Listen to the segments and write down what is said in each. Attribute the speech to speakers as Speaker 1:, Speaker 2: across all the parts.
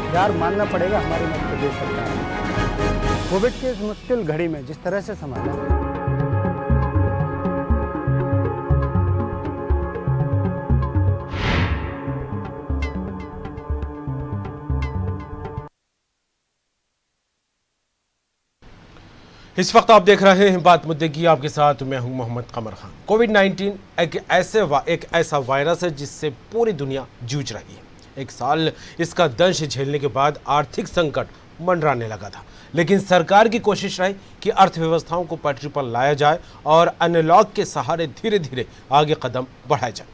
Speaker 1: यार मानना पड़ेगा हमारी मध्य प्रदेश सरकार कोविड के इस मुश्किल घड़ी में जिस तरह से संभाला।
Speaker 2: इस वक्त आप देख रहे हैं बात मुद्दे की, आपके साथ मैं हूं मोहम्मद कमर खान। कोविड-19 एक ऐसा वायरस है जिससे पूरी दुनिया जूझ रही है। एक साल इसका दंश झेलने के बाद आर्थिक संकट मंडराने लगा था, लेकिन सरकार की कोशिश रही कि अर्थव्यवस्थाओं को पटरी पर लाया जाए और अनलॉक के सहारे धीरे धीरे आगे कदम बढ़ाए जाए।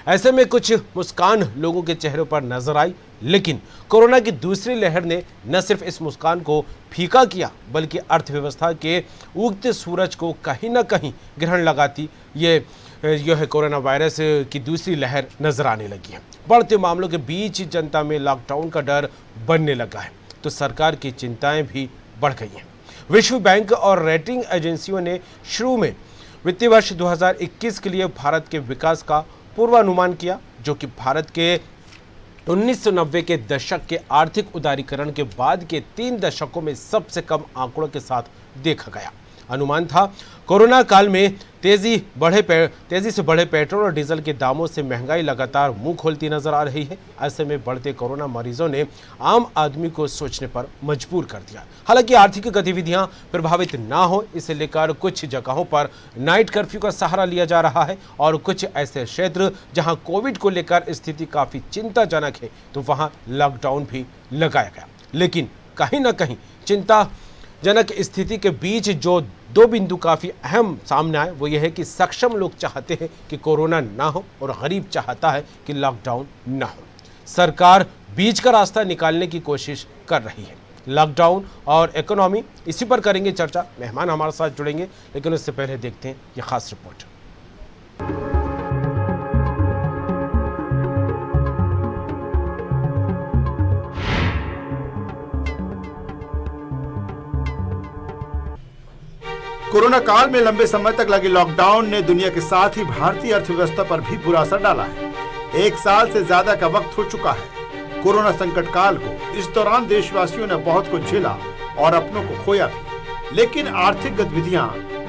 Speaker 2: ऐसे में कुछ मुस्कान लोगों के चेहरों पर नजर आई, लेकिन कोरोना की दूसरी लहर ने न सिर्फ इस मुस्कान को फीका किया, बल्कि अर्थव्यवस्था के उगते सूरज को कहीं ना कहीं ग्रहण लगाती यह कोरोना वायरस की दूसरी लहर नजर आने लगी है। बढ़ते मामलों के बीच जनता में लॉकडाउन का डर बनने लगा है, तो सरकार की चिंताएं भी बढ़ गई हैं। विश्व बैंक और रेटिंग एजेंसियों ने शुरू में वित्तीय वर्ष 2021 के लिए भारत के विकास का पूर्वानुमान किया, जो कि भारत के 1990 के दशक के आर्थिक उदारीकरण के बाद के 3 दशकों में सबसे कम आंकड़ों के साथ देखा गया। अनुमान था कोरोना काल में तेजी से बढ़े पेट्रोल और डीजल के दामों से महंगाई लगातार मुंह खोलती नजर आ रही है। ऐसे में बढ़ते कोरोना मरीजों ने आम आदमी को सोचने पर मजबूर कर दिया। हालांकि आर्थिक गतिविधियां प्रभावित ना हो, इसे लेकर कुछ जगहों पर नाइट कर्फ्यू का सहारा लिया जा रहा है और कुछ ऐसे क्षेत्र जहां कोविड को लेकर स्थिति काफी चिंताजनक है, तो वहां लॉकडाउन भी लगाया गया। लेकिन कहीं ना कहीं चिंताजनक स्थिति के बीच जो 2 बिंदु काफ़ी अहम सामने आए, वो ये है कि सक्षम लोग चाहते हैं कि कोरोना ना हो और गरीब चाहता है कि लॉकडाउन ना हो। सरकार बीच का रास्ता निकालने की कोशिश कर रही है। लॉकडाउन और इकोनॉमी, इसी पर करेंगे चर्चा। मेहमान हमारे साथ जुड़ेंगे, लेकिन उससे पहले देखते हैं ये खास रिपोर्ट।
Speaker 3: कोरोना काल में लंबे समय तक लगे लॉकडाउन ने दुनिया के साथ ही भारतीय अर्थव्यवस्था पर भी बुरा असर डाला है। 1 साल से ज्यादा का वक्त हो चुका है कोरोना संकट काल को। इस दौरान देशवासियों ने बहुत कुछ झेला और अपनों को खोया भी, लेकिन आर्थिक गतिविधियां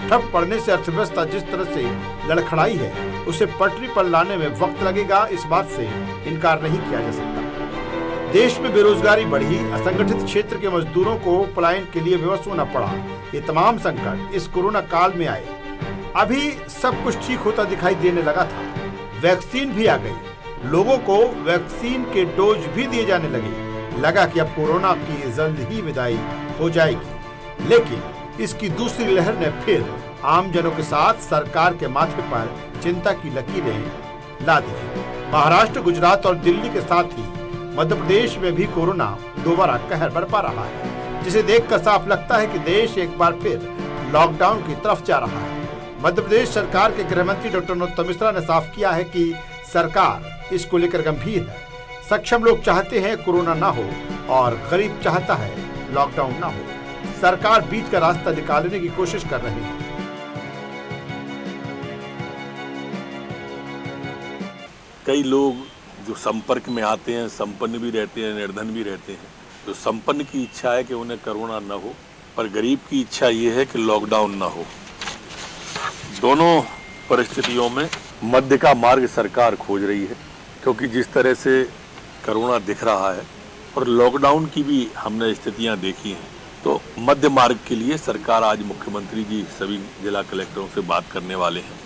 Speaker 3: ठप पड़ने से अर्थव्यवस्था जिस तरह से लड़खड़ाई है, उसे पटरी पर लाने में वक्त लगेगा, इस बात से इनकार नहीं किया जा सकता। देश में बेरोजगारी बढ़ी, असंगठित क्षेत्र के मजदूरों को पलायन के लिए विवश होना पड़ा। ये तमाम संकट इस कोरोना काल में आए। अभी सब कुछ ठीक होता दिखाई देने लगा था, वैक्सीन भी आ गई, लोगों को वैक्सीन के डोज भी दिए जाने लगे। लगा कि अब कोरोना की जल्द ही विदाई हो जाएगी, लेकिन इसकी दूसरी लहर ने फिर आम जनों के साथ सरकार के माथे पर चिंता की लकीरें ला दी। महाराष्ट्र, गुजरात और दिल्ली के साथ ही मध्य प्रदेश में भी कोरोना दोबारा कहर बरपा रहा है, जिसे देखकर साफ लगता है कि देश एक बार फिर लॉकडाउन की तरफ जा रहा है। मध्य प्रदेश सरकार के गृह मंत्री डॉक्टर नरोत्तम मिश्रा ने साफ किया है कि सरकार इसको लेकर गंभीर है। सक्षम लोग चाहते हैं कोरोना ना हो और गरीब चाहता है लॉकडाउन ना हो। सरकार बीच का रास्ता निकालने की कोशिश कर रही है।
Speaker 4: कई लोग जो संपर्क में आते हैं, संपन्न भी रहते हैं, निर्धन भी रहते हैं। जो संपन्न की इच्छा है कि उन्हें कोरोना न हो, पर गरीब की इच्छा ये है कि लॉकडाउन न हो। दोनों परिस्थितियों में मध्य का मार्ग सरकार खोज रही है, क्योंकि जिस तरह से कोरोना दिख रहा है और लॉकडाउन की भी हमने स्थितियां देखी हैं, तो मध्य मार्ग के लिए सरकार आज मुख्यमंत्री जी सभी जिला कलेक्टरों से बात करने वाले हैं।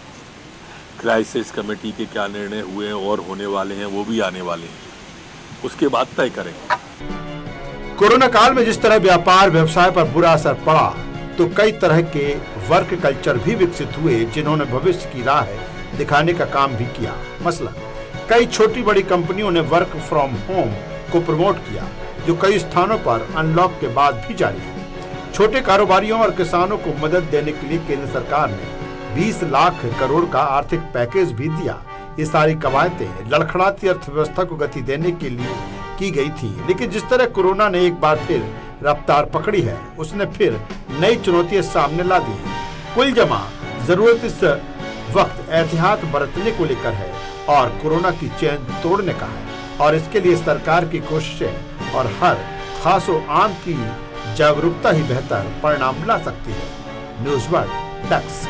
Speaker 4: क्राइसिस कमेटी के क्या निर्णय हुए हैं और होने वाले हैं, वो भी आने वाले हैं, उसके बाद तय करेंगे।
Speaker 3: कोरोना काल में जिस तरह व्यापार व्यवसाय पर बुरा असर पड़ा, तो कई तरह के वर्क कल्चर भी विकसित हुए, जिन्होंने भविष्य की राह दिखाने का काम भी किया। मसलन कई छोटी बड़ी कंपनियों ने वर्क फ्रॉम होम को प्रमोट किया, जो कई स्थानों पर अनलॉक के बाद भी जारी है। छोटे कारोबारियों और किसानों को मदद देने के लिए केंद्र सरकार ने 20 लाख करोड़ का आर्थिक पैकेज भी दिया। ये सारी कवायतें लड़खड़ाती अर्थव्यवस्था को गति देने के लिए की गई थी, लेकिन जिस तरह कोरोना ने एक बार फिर रफ्तार पकड़ी है, उसने फिर नई चुनौतियां सामने ला दी है। कुल जमा जरूरत इस वक्त एहतियात बरतने को लेकर है और कोरोना की चेन तोड़ने का है, और इसके लिए सरकार की कोशिशें और हर खासो आम की जागरूकता ही बेहतर परिणाम ला सकती है। News world desk.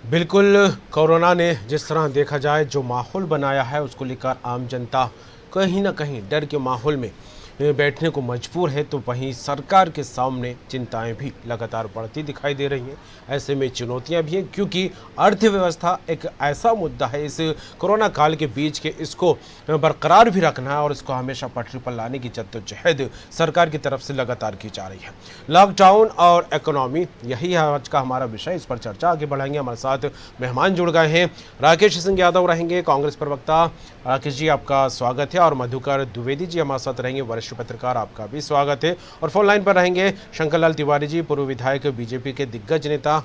Speaker 2: बिल्कुल, कोरोना ने जिस तरह देखा जाए जो माहौल बनाया है उसको लेकर आम जनता कहीं ना कहीं डर के माहौल में बैठने को मजबूर है, तो वहीं सरकार के सामने चिंताएं भी लगातार बढ़ती दिखाई दे रही हैं। ऐसे में चुनौतियां भी हैं, क्योंकि अर्थव्यवस्था एक ऐसा मुद्दा है इस कोरोना काल के बीच के इसको बरकरार भी रखना है और इसको हमेशा पटरी पर लाने की जद्दोजहद सरकार की तरफ से लगातार की जा रही है। लॉकडाउन और इकोनॉमी, यही है आज का हमारा विषय। इस पर चर्चा आगे बढ़ाएंगे। हमारे साथ मेहमान जुड़ गए हैं। राकेश सिंह यादव रहेंगे, कांग्रेस प्रवक्ता। राकेश जी, आपका स्वागत है। और मधुकर द्विवेदी जी हमारे साथ रहेंगे, वरिष्ठ पत्रकार, आपका भी स्वागत है। और फोन लाइन पर रहेंगे शंकरलाल तिवारी जी, पूर्व विधायक, बीजेपी के दिग्गज नेता,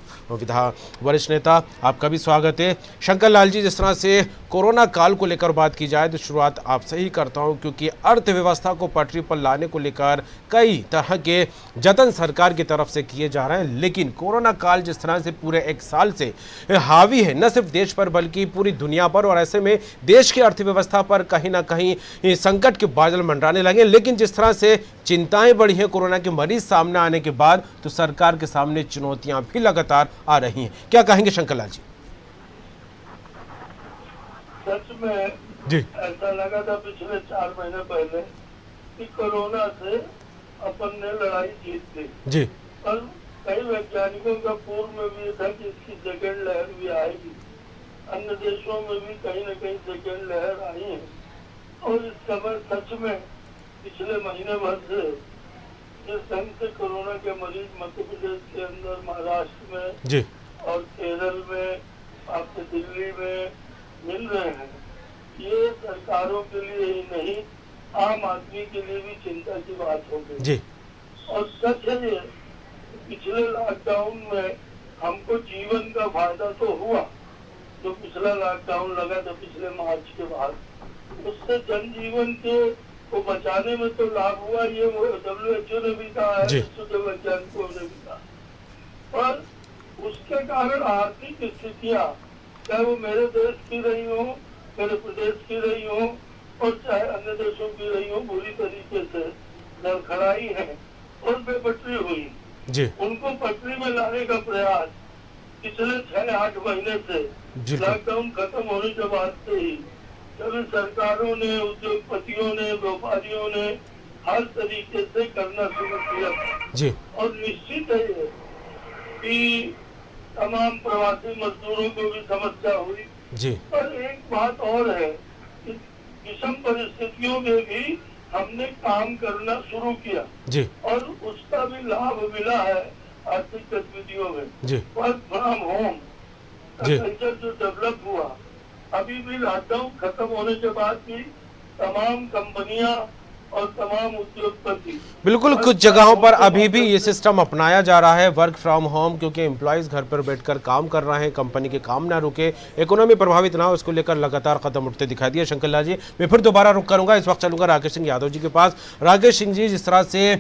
Speaker 2: वरिष्ठ नेता, आपका भी स्वागत है। शंकरलाल जी, जिस तरह से कोरोना काल को लेकर बात की जाए तो शुरुआत आपसे ही करता हूं, क्योंकि अर्थव्यवस्था को पटरी पर लाने को लेकर कई तरह के जतन सरकार की तरफ से किए जा रहे हैं, लेकिन कोरोना काल जिस तरह से पूरे एक साल से हावी है न सिर्फ देश पर बल्कि पूरी दुनिया पर, और ऐसे में देश की अर्थव्यवस्था पर कहीं ना कहीं संकट के बादल मंडराने लगे। लेकिन जिस तरह से चिंताएं बढ़ी हैं कोरोना के मरीज सामने आने के बाद, तो सरकार के सामने चुनौतियां भी लगातार आ रही हैं। क्या कहेंगे शंकरलाल जी?
Speaker 5: सच में
Speaker 2: जी,
Speaker 5: ऐसा लगा था पिछले 4 महीने पहले कि कोरोना से अपन ने लड़ाई जीत ली
Speaker 2: जी,
Speaker 5: पर कई वैज्ञानिकों का पूर्व में भी था कि इसकी सेकेंड लहर भी आएगी। अन्य देशों में भी कहीं न कहीं सेकेंड लहर आई है और इस समय सच में पिछले महीने भर से जिस ढंग से कोरोना के मरीज मध्य प्रदेश के अंदर, महाराष्ट्र में
Speaker 2: जी,
Speaker 5: और केरल में, आपके दिल्ली में मिल रहे हैं, ये सरकारों के लिए ही नहीं, आम आदमी के लिए भी चिंता की बात हो गई।
Speaker 2: जी,
Speaker 5: और सच है ये, पिछले लॉकडाउन में हमको जीवन का फायदा तो हुआ। जो पिछला लॉकडाउन लगा था पिछले मार्च के बाद, उससे जनजीवन के को बचाने में तो लाभ हुआ, ये WHO ने भी कहा है, विश्व के वैज्ञानिकों ने भी कहा। पर उसके कारण आर्थिक स्थितियाँ, चाहे वो मेरे देश की रही हो, मेरे प्रदेश की रही हो और चाहे अन्य देशों की रही हो, बुरी तरीके से लड़खड़ाई है और बेपटरी हुई।
Speaker 2: जी,
Speaker 5: उनको पटरी में लाने का प्रयास पिछले 6-8 महीने से, लॉकडाउन खत्म होने के बाद से ही सभी सरकारों ने, उद्योगपतियों ने, व्यापारियों ने हर तरीके से करना शुरू किया
Speaker 2: जी,
Speaker 5: और निश्चित है ये कि तमाम प्रवासी मजदूरों को भी समस्या हुई।
Speaker 2: जी,
Speaker 5: पर एक बात और है कि विषम परिस्थितियों में भी हमने काम करना शुरू किया
Speaker 2: जी,
Speaker 5: और उसका भी लाभ मिला है आर्थिक गतिविधियों में।
Speaker 2: जी,
Speaker 5: वर्क फ्रॉम होम
Speaker 2: जी,
Speaker 5: कल्चर जो डेवलप हुआ, अभी भी लॉकडाउन खत्म होने के बाद भी तमाम कंपनियां और तमाम उद्योगपति,
Speaker 2: बिल्कुल कुछ जगहों पर अभी भी ये सिस्टम अपनाया जा रहा है, वर्क फ्रॉम होम, क्योंकि एम्प्लॉयज़ घर पर बैठकर काम कर रहे हैं, कंपनी के काम ना रुके, इकोनॉमी प्रभावित ना हो, उसको लेकर लगातार कदम उठते दिखाई दिए। शंकरलाल जी, मैं फिर दोबारा रुक करूंगा, इस वक्त चलूंगा राकेश सिंह यादव जी के पास। राकेश सिंह जी, जिस तरह से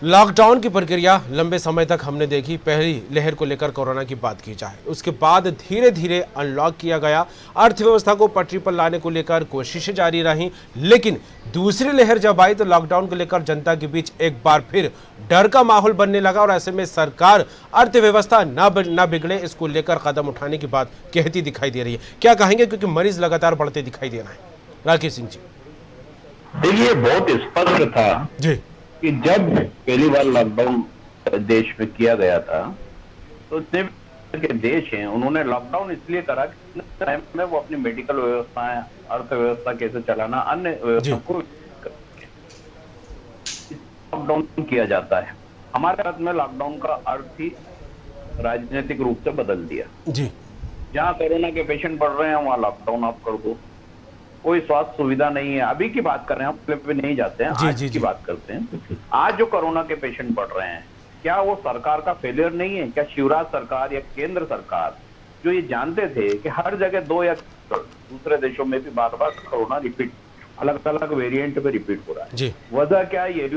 Speaker 2: लॉकडाउन की प्रक्रिया लंबे समय तक हमने देखी, पहली लहर को लेकर कोरोना की बात की जाए, उसके बाद धीरे धीरे अनलॉक किया गया, अर्थव्यवस्था को पटरी पर लाने को लेकर कोशिशें जारी रहीं, लेकिन दूसरी लहर जब आई तो लॉकडाउन को लेकर जनता के बीच एक बार फिर डर का माहौल बनने लगा और ऐसे में सरकार अर्थव्यवस्था ना बिगड़े इसको लेकर कदम उठाने की बात कहती दिखाई दे रही है। क्या कहेंगे, क्योंकि मरीज लगातार बढ़ते दिखाई दे रहे हैं? राकेश सिंह जी।
Speaker 6: देखिए, बहुत स्पष्ट था
Speaker 2: जी
Speaker 6: कि जब पहली बार लॉकडाउन देश में किया गया था तो जितने के देश हैं उन्होंने लॉकडाउन इसलिए करा कि टाइम में वो अपनी मेडिकल व्यवस्थाएं, अर्थव्यवस्था कैसे चलाना, अन्य व्यवस्था को लॉकडाउन किया जाता है। हमारे भारत में लॉकडाउन का अर्थ ही राजनीतिक रूप से बदल दिया।
Speaker 2: जी,
Speaker 6: जहाँ कोरोना के पेशेंट बढ़ रहे हैं वहाँ लॉकडाउन आप कर दो, कोई स्वास्थ्य सुविधा नहीं है। अभी की बात कर रहे हैं, हम क्लिप पे नहीं जाते हैं, आज की बात करते हैं। आज जो कोरोना के पेशेंट बढ़ रहे हैं, क्या वो सरकार का फेलियर नहीं है? क्या शिवराज सरकार या केंद्र सरकार जो ये जानते थे कि हर जगह 2 या दूसरे देशों में भी बार बार कोरोना रिपीट, अलग अलग वेरिएंट में रिपीट हो रहा है,
Speaker 2: जी,
Speaker 6: वजह क्या है? ये भी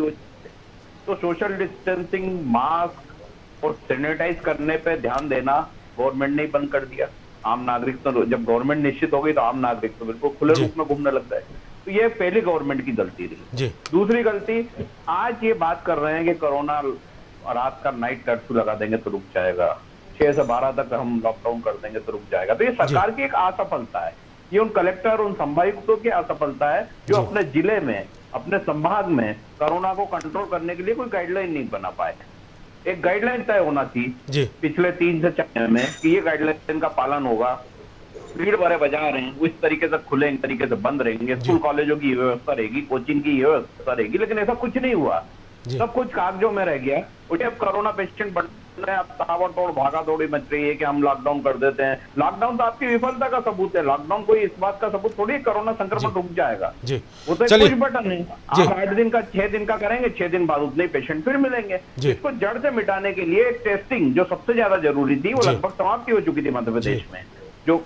Speaker 6: तो सोशल डिस्टेंसिंग, मास्क और सैनिटाइज करने पे ध्यान देना गवर्नमेंट ने ही बंद कर दिया। आम नागरिक तो जब गवर्नमेंट निश्चित हो गई तो आम नागरिक तो बिल्कुल खुले रूप में घूमने लग गए। तो ये पहली गवर्नमेंट की गलती रही। दूसरी गलती, आज ये बात कर रहे हैं कि कोरोना रात का नाइट कर्फ्यू लगा देंगे तो रुक जाएगा, 6 से 12 तक हम लॉकडाउन कर देंगे तो रुक जाएगा। तो ये सरकार की एक असफलता है, ये उन कलेक्टर, उन संभागायुक्तों की असफलता है जो अपने जिले में, अपने संभाग में कोरोना को कंट्रोल करने के लिए कोई गाइडलाइन नहीं बना पाए। एक गाइडलाइन तय होना थी पिछले 3 से 4 महीने में कि ये गाइडलाइन का पालन होगा। भीड़ भरे बाजार हैं, वो इस तरीके से खुलेंगे, तरीके से बंद रहेंगे, स्कूल कॉलेजों की व्यवस्था रहेगी, कोचिंग की व्यवस्था रहेगी, लेकिन ऐसा कुछ नहीं हुआ। सब कुछ कागजों में रह गया। उठे अब कोरोना पेशेंट बढ़ रहे हैं, अब ताबड़तोड़ भागा दौड़ी मच रही है कि हम लॉकडाउन कर देते हैं। लॉकडाउन तो आपकी विफलता का सबूत है। लॉकडाउन कोई इस बात का सबूत थोड़ी कोरोना संक्रमण रुक जाएगा। वो तो कुछ बटन है, आप 8 दिन का 6 दिन का करेंगे, 6 दिन बाद उतने पेशेंट फिर मिलेंगे। इसको जड़ से मिटाने के लिए टेस्टिंग जो सबसे ज्यादा जरूरी थी वो लगभग समाप्ति हो चुकी थी मध्य प्रदेश में। जो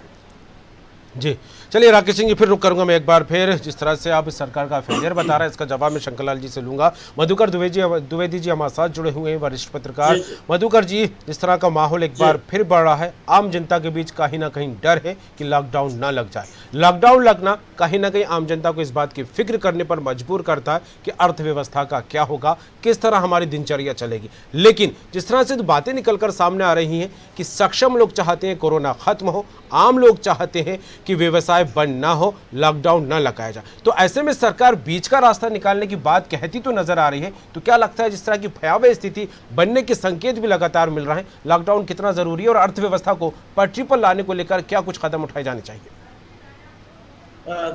Speaker 2: जी चलिए राकेश सिंह जी, फिर रुक करूंगा मैं एक बार फिर। जिस तरह से आप सरकार का फेलियर बता रहे हैं, इसका जवाब मैं शंकरलाल जी से लूंगा। मधुकर द्विवेदी जी हमारे साथ जुड़े हुए हैं, वरिष्ठ पत्रकार। मधुकर जी, जिस तरह का माहौल एक बार फिर बढ़ रहा है, आम जनता के बीच कहीं ना कहीं डर है कि लॉकडाउन ना लग जाए। लॉकडाउन लगना कहीं ना कहीं आम जनता को इस बात की फिक्र करने पर मजबूर करता है कि अर्थव्यवस्था का क्या होगा, किस तरह हमारी दिनचर्या चलेगी। लेकिन जिस तरह से बातें निकलकर सामने आ रही हैं कि सक्षम लोग चाहते हैं कोरोना खत्म हो, आम लोग चाहते हैं कि व्यवसाय बंद ना हो, लॉकडाउन ना लगाया जाए, तो ऐसे में सरकार बीच का रास्ता निकालने की बात कहती तो नजर आ रही है। तो क्या लगता है, जिस तरह की भयावह स्थिति बनने के संकेत भी लगातार मिल रहे हैं, लॉकडाउन कितना जरूरी है और अर्थव्यवस्था को पटरी पर लाने को लेकर क्या कुछ कदम उठाए जाने चाहिए?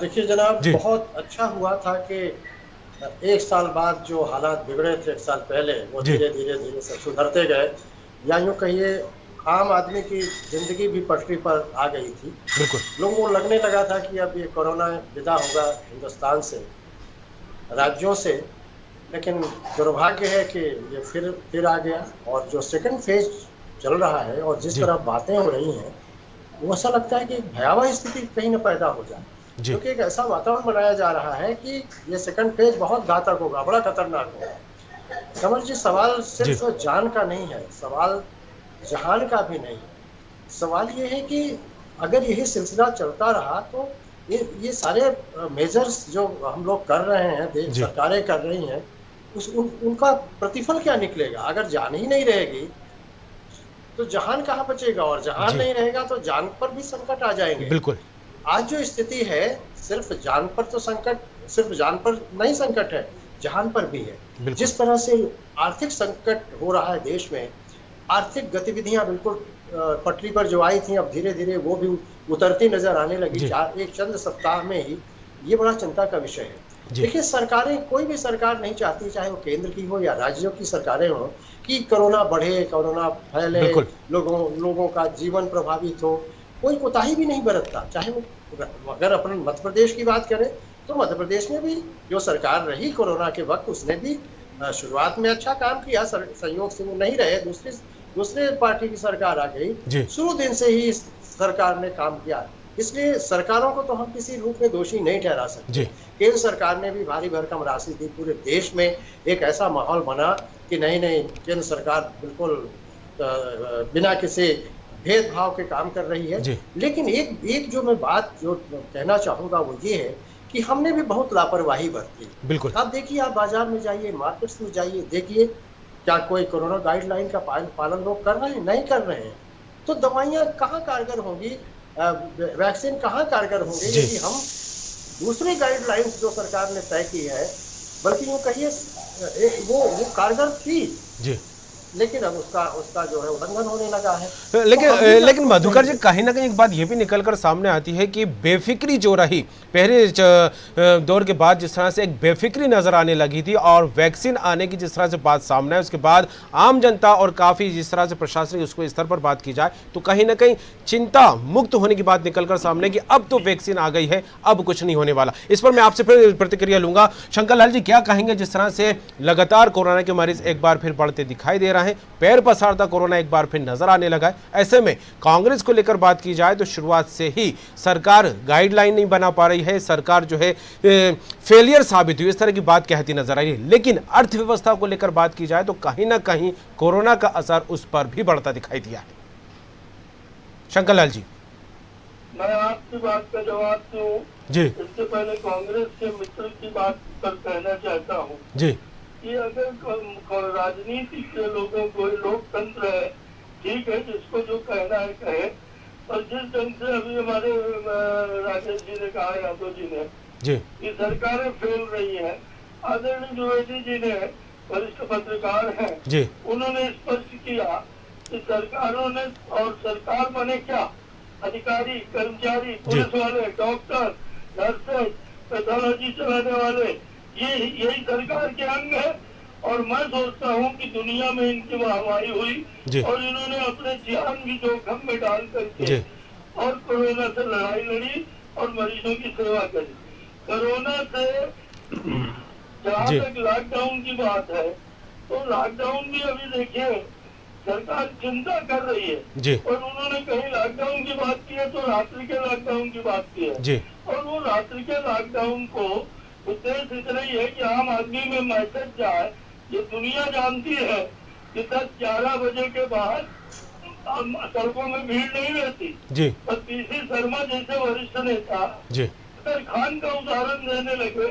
Speaker 7: देखिए जनाब, बहुत अच्छा हुआ था कि 1 साल बाद जो हालात बिगड़े थे 1 साल पहले, वो धीरे धीरे सब सुधरते गए, या यूँ कहिए आम आदमी की जिंदगी भी पटरी पर आ गई थी। बिल्कुल, लोगों को लगने लगा था कि अब ये कोरोना विदा होगा हिंदुस्तान से, राज्यों से। लेकिन दुर्भाग्य है कि ये फिर आ गया, और जो सेकंड फेज चल रहा है और जिस तरह बातें हो रही हैं, वो ऐसा लगता है कि भयावह स्थिति कहीं न पैदा हो जाए, क्योंकि एक ऐसा वातावरण बनाया जा रहा है कि ये सेकंड फेज बहुत घातक होगा, बड़ा खतरनाक होगा। कमल जी, सवाल सिर्फ जान का नहीं है, सवाल जहान का भी नहीं। सवाल ये है कि अगर यही सिलसिला चलता रहा तो ये सारे मेजर्स जो हम लोग कर रहे हैं, देश सरकारें कर रही हैं, उनका प्रतिफल क्या निकलेगा? अगर जान ही नहीं रहेगी तो जहान कहाँ बचेगा, और जहान नहीं रहेगा तो जान पर भी संकट आ जाएंगे।
Speaker 2: बिल्कुल,
Speaker 7: आज जो स्थिति है, सिर्फ जान पर तो संकट, सिर्फ जान पर नहीं संकट है, जहान पर भी है। जिस तरह से आर्थिक संकट हो रहा है देश में, आर्थिक गतिविधियां बिल्कुल पटरी पर जो आई थी, अब धीरे धीरे वो भी उतरती नजर आने लगी एक चंद सप्ताह में ही। ये बड़ा चिंता का विषय है। देखिए, सरकारें, कोई भी सरकार नहीं चाहती, चाहे वो केंद्र की हो या राज्यों की सरकारें हो, कि कोरोना बढ़े, कोरोना फैले, लोगों का जीवन प्रभावित हो। कोई कोताही भी नहीं बरतता। चाहे वो, अगर अपन मध्य प्रदेश की बात करें तो मध्य प्रदेश में भी जो सरकार रही कोरोना के वक्त, उसने भी शुरुआत में अच्छा काम किया। संयोग से वो नहीं रहे, दूसरे पार्टी की सरकार आ गई, शुरू दिन से ही सरकार ने काम किया। इसलिए सरकारों को तो हम किसी रूप में दोषी नहीं ठहरा सकते। केंद्र सरकार ने भी भारी भरकम राशि दी, पूरे देश में एक ऐसा माहौल बना कि नहीं, केंद्र सरकार बिल्कुल बिना किसी भेदभाव के काम कर रही है। लेकिन एक जो मैं बात जो कहना चाहूंगा वो ये है कि हमने भी बहुत लापरवाही बरती। बिल्कुल, आप देखिए, आप बाजार में जाइए, मार्केट्स में जाइए, देखिए क्या कोई कोरोना गाइडलाइन का पालन लोग कर रहे हैं? नहीं कर रहे हैं। तो दवाइयाँ कहाँ कारगर होंगी, वैक्सीन कहाँ कारगर होंगे यदि हम दूसरी गाइडलाइंस जो सरकार ने तय की है, बल्कि यूँ कहिए वो कारगर थी, लेकिन अब उसका जो है उल्लंघन होने लगा है।
Speaker 2: लेकिन मधुकर जी, कहीं ना कहीं एक बात ये भी निकलकर सामने आती है कि बेफिक्री जो रही पहले दौर के बाद, जिस तरह से एक बेफिक्री नजर आने लगी थी, और वैक्सीन आने की जिस तरह से बात सामने है, उसके बाद आम जनता और काफ़ी जिस तरह से प्रशासन उसको स्तर पर बात की जाए तो कहीं ना कहीं चिंता मुक्त होने की बात निकलकर सामने कि अब तो वैक्सीन आ गई है, अब कुछ नहीं होने वाला। इस पर मैं आपसे फिर प्रतिक्रिया लूंगा। शंकरलाल जी, क्या कहेंगे, जिस तरह से लगातार कोरोना के मरीज एक बार फिर बढ़ते दिखाई दे रहे हैं, पैर पसारता कोरोना एक बार फिर नजर आने लगा है। ऐसे में कांग्रेस को लेकर बात की जाए तो शुरुआत से ही सरकार गाइडलाइन नहीं बना पा रही है, सरकार जो है फेलियर साबित हुई, इस तरह की बात कहती नजर आई है। लेकिन अर्थव्यवस्था को लेकर बात की जाए तो कहीं ना कहीं कोरोना का असर उस पर भी बढ़ता दिखाई दिया है। शंकर लाल जी,
Speaker 5: मैं आपकी बात का जवाब दूं
Speaker 2: जी।
Speaker 5: इससे पहले कांग्रेस के मित्र की बात पर कहना चाहता हूं
Speaker 2: जी
Speaker 5: कि अगर राजनीति के लोगों को लोकतंत्र है, ठीक है, जिसको जो कहना है कहे, पर जिस ढंग से अभी हमारे राजेश जी ने कहा, यादव जी ने,
Speaker 2: जी
Speaker 5: कि सरकारें फेल रही है, आदरणीय द्विवेदी जी ने, वरिष्ठ पत्रकार हैं,
Speaker 2: जी,
Speaker 5: उन्होंने स्पष्ट किया कि सरकारों ने, और सरकार बने क्या, अधिकारी, कर्मचारी, पुलिस वाले, डॉक्टर, नर्सेज, पैथोलॉजी चलाने वाले, यही सरकार के अंग है। और मैं सोचता हूँ कि दुनिया में इनकी महामारी हुई और इन्होंने अपने जान भी जोखिम में डाल करके और कोरोना से लड़ाई लड़ी और मरीजों की सेवा करी। कोरोना से जहाँ तक लॉकडाउन की बात है, तो लॉकडाउन भी अभी देखिए सरकार चिंता कर रही है, और उन्होंने कहीं लॉकडाउन की बात की है तो रात्रि के लॉकडाउन की बात की है, और वो रात्रि के लॉकडाउन को उद्देश्य इतना ही है कि आम आदमी में मैसेज जाए। ये दुनिया जानती है कि 10-11 बजे के बाद सड़कों में भीड़ नहीं रहती, पर पीसी शर्मा जैसे वरिष्ठ नेता कादर खान का उदाहरण देने लगे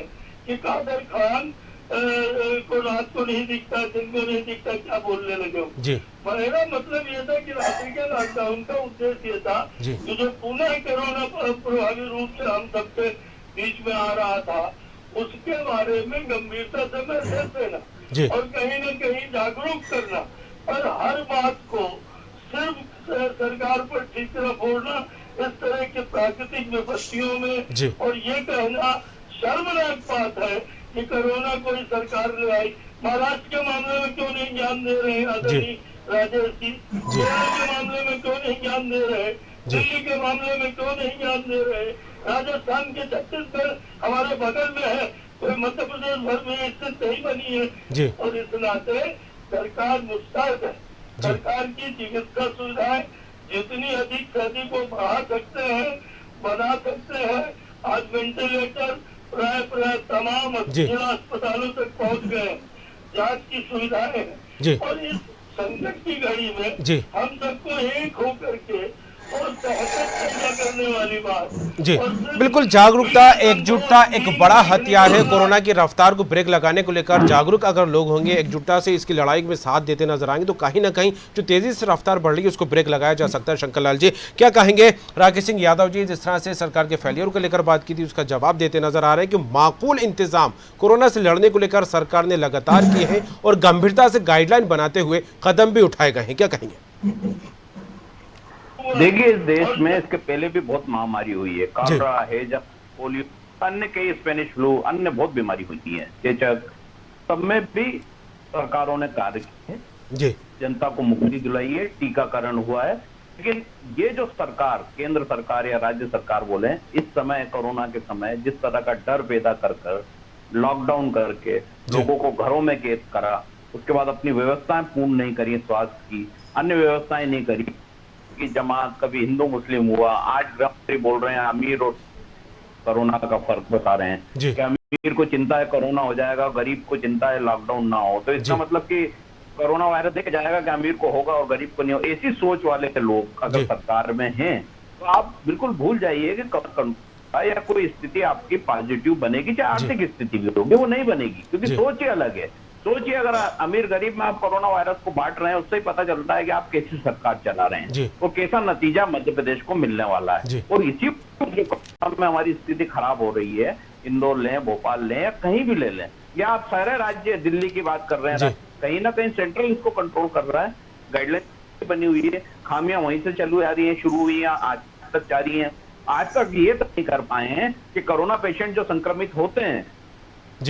Speaker 5: कि कादर खान को रात को नहीं दिखता, दिन को नहीं दिखता, क्या बोलने लगे। मेरा मतलब ये था कि रात्रि के लॉकडाउन का उद्देश्य ये था कि जो पुनः कोरोना प्रभावी रूप से हम सबके बीच में आ रहा था, उसके बारे में गंभीरता से मैसेज देना और कहीं न कहीं जागरूक करना, और हर बात को सिर्फ सरकार पर ठीकरा फोड़ना इस तरह के प्राकृतिक विपत्तियों में, और ये कहना शर्मनाक बात है कि कोरोना कोई सरकार ले आई। महाराष्ट्र के मामले में क्यों नहीं ज्ञान दे रहे हैं आदरणीय राजेश जी? केरल के मामले में क्यों नहीं ज्ञान दे रहे? दिल्ली के मामले में क्यों नहीं ज्ञान दे रहे? राजस्थान के छत्तीसगढ़ हमारे बगल में है, कोई मध्य प्रदेश भर में स्थिति नहीं बनी है, और इस नाते सरकार मुस्तैद है। सरकार की चिकित्सा सुविधाएं जितनी अधिक से अधिक वो बढ़ा सकते हैं, बना सकते हैं। आज वेंटिलेटर प्राय तमाम जिला अस्पतालों तक पहुंच गए, जांच की सुविधाएं हैं, और इस संकट की घड़ी में हम सबको एक होकर के और करने वाली बात
Speaker 2: जी, बिल्कुल जागरूकता, एकजुटता एक बड़ा हथियार है। कोरोना की रफ्तार को ब्रेक लगाने को लेकर जागरूक अगर लोग होंगे, एकजुटता से इसकी लड़ाई में साथ देते नजर आएंगे, तो कहीं ना कहीं जो तेजी से रफ्तार बढ़ रही है उसको ब्रेक लगाया जा सकता है। शंकर लाल जी, क्या कहेंगे? राकेश सिंह यादव जी जिस तरह से सरकार के फेलियर को लेकर बात की थी, उसका जवाब देते नजर आ रहे हैं कि माकूल इंतजाम कोरोना से लड़ने को लेकर सरकार ने लगातार किए हैं और गंभीरता से गाइडलाइन बनाते हुए कदम भी उठाए गए हैं, क्या कहेंगे?
Speaker 6: देखिए, इस देश में इसके पहले भी बहुत महामारी हुई है, कालरा, हैजा, पोलियो, अन्य कई स्पेनिश फ्लू, अन्य बहुत बीमारी हुई है, चेचक, सब में भी सरकारों ने कार्य किए हैं, जनता को मुक्ति दिलाई है, टीकाकरण हुआ है। लेकिन ये जो सरकार, केंद्र सरकार या राज्य सरकार बोले, इस समय कोरोना के समय जिस तरह का डर पैदा कर लॉकडाउन करके लोगों को घरों में कैद करा, उसके बाद अपनी व्यवस्थाएं पूर्ण नहीं करी, स्वास्थ्य की अन्य व्यवस्थाएं नहीं करी, की जमात कभी हिंदू मुस्लिम हुआ। आज गृहमंत्री बोल रहे हैं अमीर और कोरोना का फर्क बता रहे हैं कि अमीर को चिंता है कोरोना हो जाएगा, गरीब को चिंता है लॉकडाउन ना हो। तो इसका मतलब कि कोरोना वायरस देख जाएगा कि अमीर को होगा और गरीब को नहीं हो। ऐसी सोच वाले लोग अगर सरकार में हैं तो आप बिल्कुल भूल जाइए कि या कोई स्थिति आपकी पॉजिटिव बनेगी, चाहे आर्थिक स्थिति भी होगी, वो नहीं बनेगी, क्योंकि सोच ही अलग है। सोचिए, अगर अमीर गरीब में आप कोरोना वायरस को बांट रहे हैं, उससे ही पता चलता है कि आप कैसी सरकार चला रहे हैं और कैसा नतीजा मध्य प्रदेश को मिलने वाला है। और इसी में हमारी स्थिति खराब हो रही है। इंदौर लें, भोपाल लें या कहीं भी ले लें, या आप सारे राज्य, दिल्ली की बात कर रहे हैं, कहीं ना कहीं सेंट्रल इसको कंट्रोल कर रहा है, गाइडलाइन बनी हुई है, खामियां वहीं से चालू आ रही है, शुरू हुई है, आज तक जारी है। आज तक ये तक नहीं कर पाए हैं कि कोरोना पेशेंट जो संक्रमित होते हैं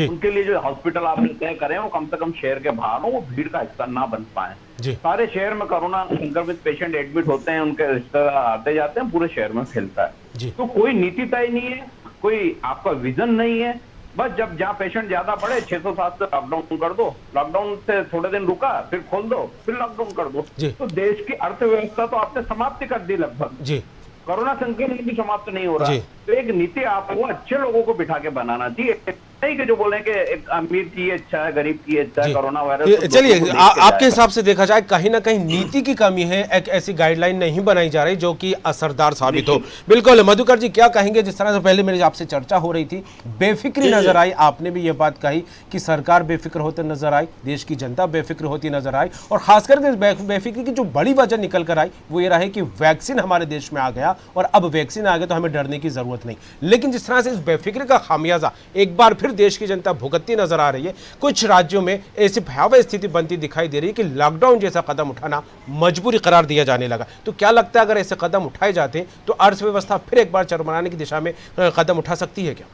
Speaker 6: उनके लिए जो हॉस्पिटल आपने तय करें वो कम से कम शहर के बाहर हो, वो भीड़ का हिस्सा ना बन पाए। सारे शहर में कोरोना संक्रमित पेशेंट एडमिट होते हैं, उनके रिश्तेदार आते जाते हैं, पूरे शहर में फैलता है। तो कोई नीति तय नहीं है, कोई आपका विजन नहीं है, बस जब जहाँ पेशेंट ज्यादा बढ़े 607 से लॉकडाउन कर दो, लॉकडाउन से थोड़े दिन रुका, फिर खोल दो, फिर लॉकडाउन कर दो। तो देश की अर्थव्यवस्था तो आपने समाप्ति कर दी लगभग।
Speaker 2: जी,
Speaker 6: कोरोना संक्रमण भी समाप्त नहीं हो रहा। तो एक नीति आपको अच्छे लोगों को बिठा के बनाना चाहिए, नहीं कि जो बोले कि एक अमीर की अच्छा है, गरीब की अच्छा है, कोरोना वायरस।
Speaker 2: चलिए, आपके हिसाब से देखा जाए कहीं ना कहीं नीति की कमी है, एक ऐसी गाइडलाइन नहीं बनाई जा रही जो कि असरदार साबित हो। बिल्कुल मधुकर जी, क्या कहेंगे? जिस तरह से पहले मेरी आपसे चर्चा हो रही थी, बेफिक्री नजर आई, आपने भी ये बात कही कि सरकार बेफिक्र होते नजर आई, देश की जनता बेफिक्र होती नजर आई, और खासकर बेफिक्री की जो बड़ी वजह निकल कर आई वो ये रही कि वैक्सीन हमारे देश में आ गया, और अब वैक्सीन आ गया तो हमें डरने की जरूरत नहीं। लेकिन जिस तरह से इस बेफिक्री का खामियाजा एक बार फिर देश की जनता भुगतती नजर आ रही है, कुछ राज्यों में ऐसी भयावह स्थिति बनती दिखाई दे रही है कि लॉकडाउन जैसा कदम उठाना मजबूरी करार दिया जाने लगा। तो क्या लगता है, अगर ऐसे कदम उठाए जाते हैं तो अर्थव्यवस्था फिर एक बार चरमराने की दिशा में कदम उठा सकती है क्या?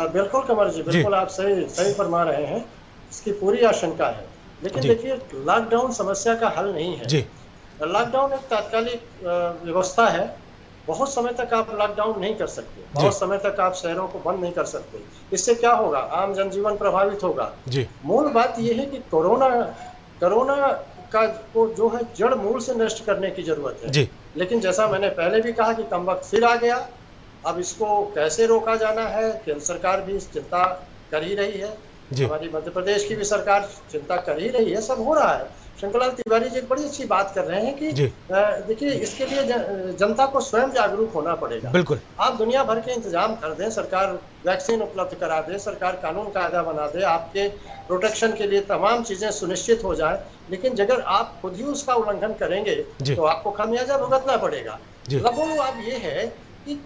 Speaker 7: बिल्कुल कमर जी, बिल्कुल आप सही फरमा रहे हैं, इसकी पूरी आशंका है। लेकिन देखिए, लॉकडाउन समस्या का हल नहीं है जी। लॉकडाउन एक तात्कालिक व्यवस्था है, बहुत समय तक आप लॉकडाउन नहीं कर सकते, बहुत समय तक आप शहरों को बंद नहीं कर सकते। इससे क्या होगा? आम जनजीवन प्रभावित होगा जी। मूल बात यह है कि कोरोना का को जो है जड़ मूल से नष्ट करने की जरूरत है जी। लेकिन जैसा मैंने पहले भी कहा कि कम वक्त फिर आ गया। अब इसको कैसे रोका जाना है, केंद्र सरकार भी चिंता कर ही रही है, हमारी मध्य प्रदेश की भी सरकार चिंता कर ही रही है, सब हो रहा है। शंकरलाल तिवारी जी एक बड़ी अच्छी बात कर रहे हैं कि देखिए, इसके लिए जनता को स्वयं जागरूक होना पड़ेगा। बिल्कुल, आप दुनिया भर के इंतजाम कर दें, सरकार वैक्सीन उपलब्ध करा दे, सरकार कानून कायदा बना दे, आपके प्रोटेक्शन के लिए तमाम चीजें सुनिश्चित हो जाए, लेकिन अगर आप खुद ही उसका उल्लंघन करेंगे तो आपको खामियाजा भुगतना पड़ेगा। मतलब अब ये है कि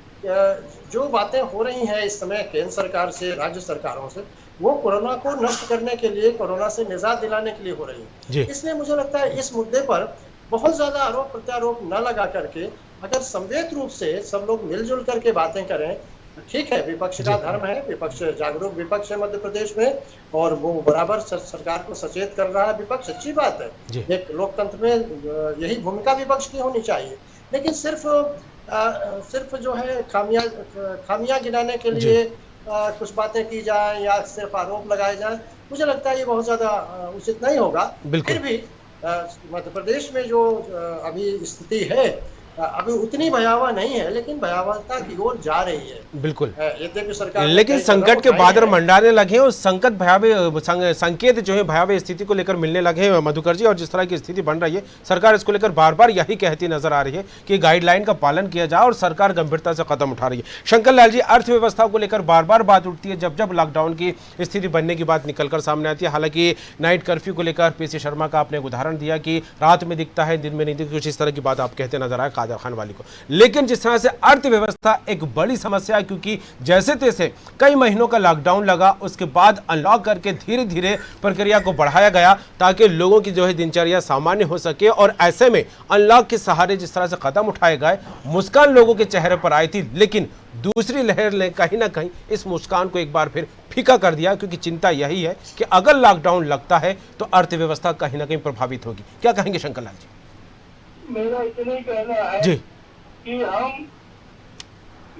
Speaker 7: जो बातें हो रही हैं इस समय केंद्र सरकार से, राज्य सरकारों से, वो कोरोना को नष्ट करने के लिए, कोरोना से निजात दिलाने के लिए हो रही है। इसलिए मुझे लगता है इस मुद्दे पर बहुत ज्यादा आरोप प्रत्यारोप न लगा करके, अगर संवेद रूप से सब लोग मिलजुल करके बातें करें, ठीक है, विपक्ष का धर्म है, विपक्ष जागरूक विपक्ष है मध्य प्रदेश में, और वो बराबर सरकार को सचेत कर रहा है विपक्ष, अच्छी बात है। एक लोकतंत्र में यही भूमिका विपक्ष की होनी चाहिए। लेकिन सिर्फ जो है खामियां गिनाने के लिए कुछ बातें की जाए या सिर्फ आरोप लगाए जाए, मुझे लगता है ये बहुत ज्यादा उचित नहीं होगा। फिर भी मध्य प्रदेश में जो अभी स्थिति है अभी उतनी भयावह नहीं है, लेकिन भयावहता की ओर जा रही है। बिल्कुल, यद्यपि सरकार, लेकिन संकट के बादल मंडाने लगे और संकट भयावह संकेत जो है भयावह स्थिति को लेकर मिलने लगे हैं मधुकर जी। और जिस तरह की स्थिति बन रही है, सरकार इसको लेकर बार बार यही कहती नजर आ रही है कि गाइडलाइन का पालन किया जाए, और सरकार गंभीरता से कदम उठा रही है। शंकर लाल जी, अर्थव्यवस्था को लेकर बार बार बात उठती है जब जब लॉकडाउन की स्थिति बनने की बात निकलकर सामने आती है। हालांकि नाइट कर्फ्यू को लेकर पीसी शर्मा का आपने एक उदाहरण दिया कि रात में दिखता है, दिन में नहीं दिखता, कुछ इस तरह की बात आप कहते नजर आए खान वाली को। लेकिन जिस तरह से अर्थव्यवस्था एक बड़ी समस्या है, क्योंकि जैसे तैसे कई महीनों का लॉकडाउन लगा, उसके बाद अनलॉक करके धीरे धीरे प्रक्रिया को बढ़ाया गया ताकि लोगों की जो है दिनचर्या सामान्य हो सके। और ऐसे में अनलॉक के सहारे जिस तरह से कदम उठाए गए, मुस्कान लोगों के चेहरे पर आई थी, लेकिन दूसरी लहर ने कहीं ना कहीं इस मुस्कान को एक बार फिर फीका कर दिया, क्योंकि चिंता यही है कि अगर लॉकडाउन लगता है तो अर्थव्यवस्था कहीं ना कहीं प्रभावित होगी। क्या कहेंगे शंकर लाल जी?
Speaker 5: मेरा इतना ही कहना है जी कि हम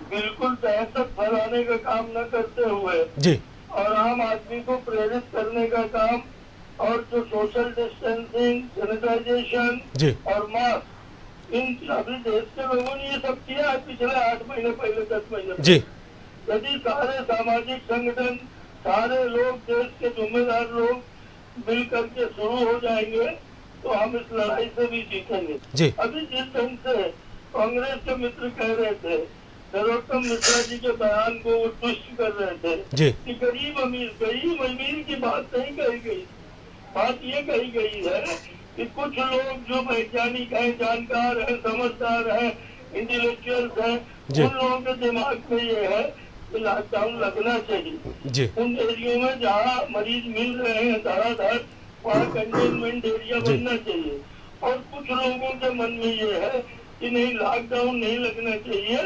Speaker 5: बिल्कुल दहशत फैलाने का काम न करते हुए जी, और आम आदमी को प्रेरित करने का काम, और जो सोशल डिस्टेंसिंग, सैनिटाइजेशन जी और मास्क, इन सभी देश के लोगों ने ये सब किया है पिछले 8 महीने पहले, 10 महीने जी। यदि सारे सामाजिक संगठन, सारे लोग, देश के जिम्मेदार लोग मिल करके शुरू हो जाएंगे तो हम इस लड़ाई से भी जीतेंगे जी। अभी जिस ढंग से कांग्रेस के मित्र कह रहे थे, नरोत्तम मिश्रा जी के बयान को वो तुष्ट कर रहे थे जी कि गरीब अमीर की बात नहीं कही गई। बात ये कही गई है कि कुछ लोग जो वैज्ञानिक हैं, जानकार हैं, समझदार हैं, इंटेलेक्चुअल्स हैं, उन लोगों के दिमाग में ये है कि लॉकडाउन लगना चाहिए जी। उन एरियो में जहाँ मरीज मिल रहे हैं धड़ाधड़, वहाँ कंटेनमेंट एरिया बनना चाहिए। और कुछ लोगों के मन में ये है कि नहीं, लॉकडाउन नहीं लगना चाहिए,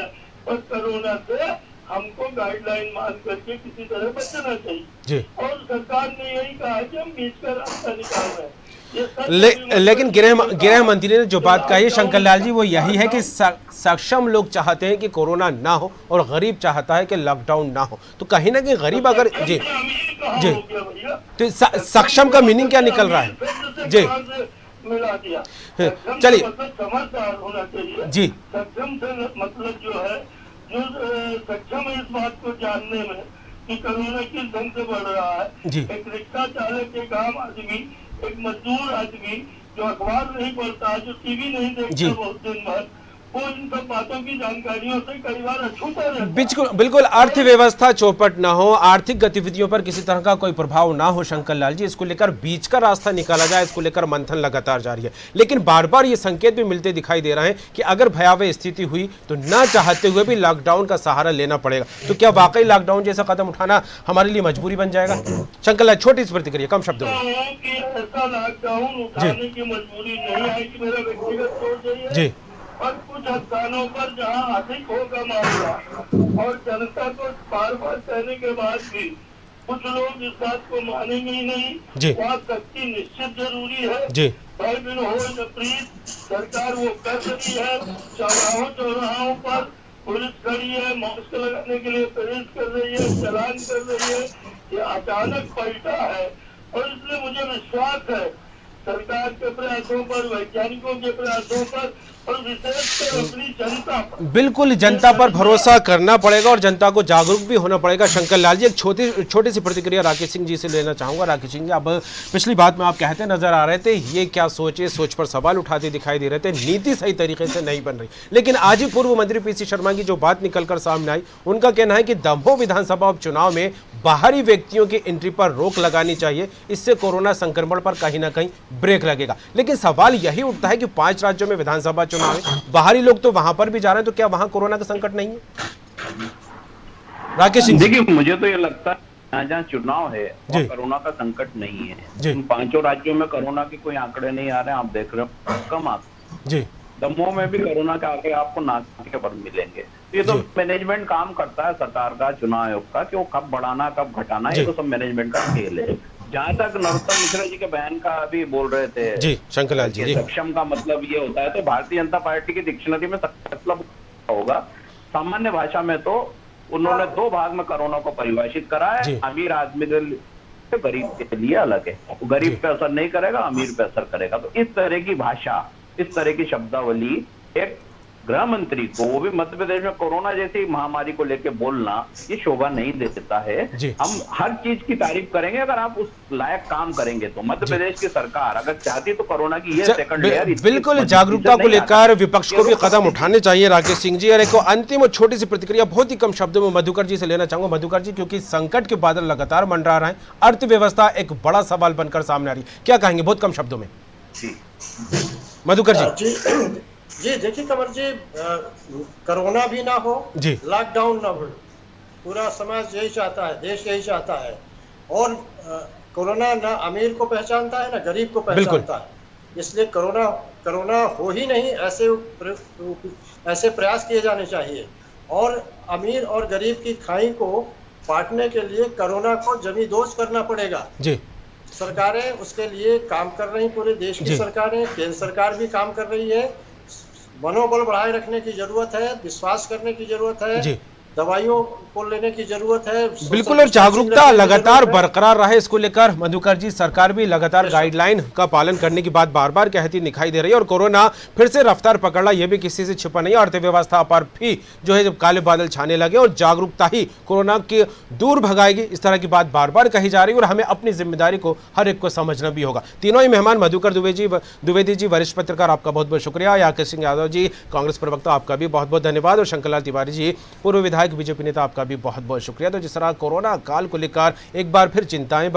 Speaker 5: और कोरोना से हमको गाइडलाइन मान करके किसी तरह बचना चाहिए जी। और सरकार ने यही कहा कि हम बीच का रास्ता निकाल रहे हैं।
Speaker 2: लेकिन गृह मंत्री ने जो बात कही शंकर लाल जी वो यही है कि सक्षम लोग चाहते हैं कि कोरोना ना हो और गरीब चाहता है कि लॉकडाउन ना हो। तो कहीं ना कहीं गरीब अगर जी जी तो सक्षम का मीनिंग क्या निकल रहा है? जी
Speaker 5: मिला दिया।
Speaker 2: चलिए
Speaker 5: समझदार होना चाहिए
Speaker 2: जी।
Speaker 5: सक्षम से मतलब जो है जो सक्षम है इस बात को जानने में कि कोरोना किस ढंग से बढ़ रहा है।
Speaker 2: जी।
Speaker 5: एक रिक्शा चालक, एक आम आदमी, एक मजदूर आदमी जो अखबार नहीं पढ़ता, जो टीवी नहीं देखता बहुत दिन भर, वो इन सब बातों की जानकारियों से कई बार अछूता रहता है।
Speaker 2: बिल्कुल अर्थव्यवस्था चौपट ना हो, आर्थिक गतिविधियों पर किसी तरह का कोई प्रभाव ना हो शंकर लाल जी, इसको लेकर बीच का रास्ता निकाला जाए, इसको लेकर मंथन लगातार जारी है। लेकिन बार बार ये संकेत भी मिलते दिखाई दे रहे हैं कि अगर भयावह स्थिति हुई तो ना चाहते हुए भी लॉकडाउन का सहारा लेना पड़ेगा। तो क्या वाकई लॉकडाउन जैसा कदम उठाना हमारे लिए मजबूरी बन जाएगा? शंकर लाल, छोटी सी प्रतिक्रिया, कम शब्दों में।
Speaker 5: ऐसा लॉकडाउन उठाने की मजबूरी नहीं आएगी, मेरा व्यक्तिगत सोच है
Speaker 2: जी।
Speaker 5: और कुछ स्थानों पर जहां अधिक होगा मामला और जनता को बार बार कहने के बाद भी कुछ लोग इस बात को मानेंगे ही नहीं, वहाँ सख्ती निश्चित जरूरी है। भय बिन हो न प्रीत, सरकार वो कर रही है। चौराहों पर पुलिस खड़ी है, मास्क लगाने के लिए प्रेरित कर रही है, चालान कर रही है। ये अचानक पलटा है और इसलिए मुझे विश्वास है सरकार के प्रयासों पर, वैज्ञानिकों के प्रयासों पर और विशेषकर अपनी जनता पर।
Speaker 2: बिल्कुल जनता पर भरोसा करना पड़ेगा और जनता को जागरूक भी होना पड़ेगा। शंकर लाल जी, एक छोटी सी प्रतिक्रिया राकेश सिंह जी से लेना चाहूंगा। राकेश सिंह जी, अब पिछली बात में आप कहते नजर आ रहे थे ये क्या सोच पर सवाल उठाते दिखाई दे रहे थे, नीति सही तरीके से नहीं बन रही। लेकिन आज ही पूर्व मंत्री पीसी शर्मा की जो बात निकलकर सामने आई, उनका कहना है कि दमोह विधानसभा उपचुनाव में बाहरी व्यक्तियों की एंट्री पर रोक लगानी चाहिए, इससे कोरोना संक्रमण पर कहीं ना कहीं ब्रेक लगेगा। लेकिन सवाल यही उठता है कि 5 राज्यों में विधानसभा चुनाव है, बाहरी लोग तो वहां पर भी जा रहे हैं, तो क्या वहां कोरोना का संकट नहीं है? राकेश सिंह,
Speaker 6: देखिए मुझे तो ये लगता है जहाँ चुनाव है वहाँ कोरोना का संकट नहीं है। इन 5 राज्यों में कोरोना के कोई आंकड़े नहीं आ रहे हैं, आप देख रहे हो कम आंकड़े जी। दमोह में भी कोरोना के आंकड़े आपको नाके पर मिलेंगे। तो ये तो मैनेजमेंट काम करता है सरकार का, चुनाव आयोग का, कि वो कब बढ़ाना कब घटाना, ये तो सब मैनेजमेंट का खेल है। जहाँ तक नरोत्तम मिश्रा जी के बयान का अभी बोल रहे थे
Speaker 2: जी शंकर लाल जी,
Speaker 6: सक्षम का मतलब ये होता है, तो भारतीय जनता पार्टी की डिक्शनरी में मतलब होगा। सामान्य भाषा में तो उन्होंने 2 भाग में कोरोना को परिभाषित करा है, अमीर आदमी के लिए, गरीब के लिए अलग है। गरीब पे असर नहीं करेगा, अमीर पे असर करेगा। तो इस तरह की भाषा, इस तरह की शब्दावली एक गृह मंत्री को, वो भी मध्य प्रदेश में कोरोना जैसी महामारी को लेकर बोलना, ये शोभा नहीं देता है। हम हर चीज की तारीफ करेंगे अगर आप उस लायक काम करेंगे तो। मध्य प्रदेश की सरकार अगर चाहती तो कोरोना की ये सेकंड लेयर
Speaker 2: बिल्कुल जागरूकता को लेकर विपक्ष को भी कदम उठाने चाहिए राकेश सिंह जी। और एक अंतिम और छोटी सी प्रतिक्रिया बहुत ही कम शब्दों में मधुकर जी से लेना चाहूंगा। मधुकर जी, क्योंकि संकट के बादल लगातार मंडरा रहे हैं, अर्थव्यवस्था एक बड़ा सवाल बनकर सामने आ रही है, क्या कहेंगे बहुत कम शब्दों में? मधुकर जी।
Speaker 7: जी देखिए कमर जी, कोरोना भी ना हो, लॉकडाउन ना हो, पूरा समाज यही चाहता है, देश यही चाहता है। और कोरोना ना अमीर को पहचानता है ना गरीब को पहचानता है। इसलिए कोरोना हो ही नहीं, ऐसे प्रयास किए जाने चाहिए। और अमीर और गरीब की खाई को बांटने के लिए कोरोना को जमींदोज करना पड़ेगा। सरकारें उसके लिए काम कर रही, पूरे देश की सरकारें, केंद्र सरकार भी काम कर रही है। मनोबल बढ़ाए रखने की जरूरत है, विश्वास करने की जरूरत है, दवाइयों को लेने की जरूरत है।
Speaker 2: बिल्कुल, और जागरूकता लगातार बरकरार रहे, इसको लेकर मधुकर जी सरकार भी लगातार गाइडलाइन का पालन करने की बात बार बार कहती दिखाई दे रही है। और कोरोना फिर से रफ्तार पकड़ रहा, यह भी किसी से छिपा नहीं है। अर्थव्यवस्था पर भी जो है जब काले बादल छाने लगे और जागरूकता ही कोरोना के दूर भगाएगी, इस तरह की बात बार बार कही जा रही है। और हमें अपनी जिम्मेदारी को हर एक को समझना भी होगा। तीनों ही मेहमान, मधुकर द्विवेदी जी वरिष्ठ पत्रकार, आपका बहुत बहुत शुक्रिया। राकेश सिंह यादव जी कांग्रेस प्रवक्ता, आपका भी बहुत बहुत धन्यवाद। और शंकरलाल तिवारी जी पूर्व विधायक बीजेपी नेता, आपका भी बहुत बहुत शुक्रिया। तो जिस तरह कोरोना काल को लेकर एक बार फिर चिंताएं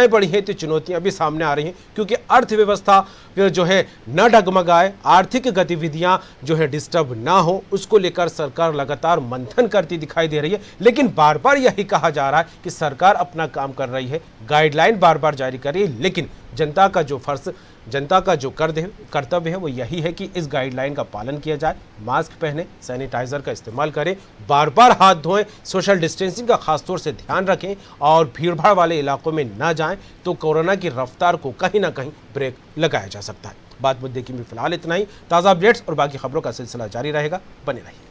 Speaker 2: बढ़ी हैं तो चुनौतियां भी सामने आ रही हैं, क्योंकि अर्थव्यवस्था जो है न डगमगाए, आर्थिक गतिविधियां जो है डिस्टर्ब ना हो, उसको लेकर सरकार लगातार मंथन करती दिखाई दे रही है। लेकिन बार बार यही कहा जा रहा है कि सरकार अपना काम कर रही है, गाइडलाइन बार बार जारी कर रही है, लेकिन जनता का जो कर्तव्य है वो यही है कि इस गाइडलाइन का पालन किया जाए। मास्क पहने, सैनिटाइजर का इस्तेमाल करें, बार बार हाथ धोएं, सोशल डिस्टेंसिंग का खासतौर से ध्यान रखें और भीड़भाड़ वाले इलाकों में ना जाएं, तो कोरोना की रफ्तार को कहीं ना कहीं ब्रेक लगाया जा सकता है। बात मुद्दे की भी फिलहाल इतना ही। ताज़ा अपडेट्स और बाकी खबरों का सिलसिला जारी रहेगा, बने रहिए।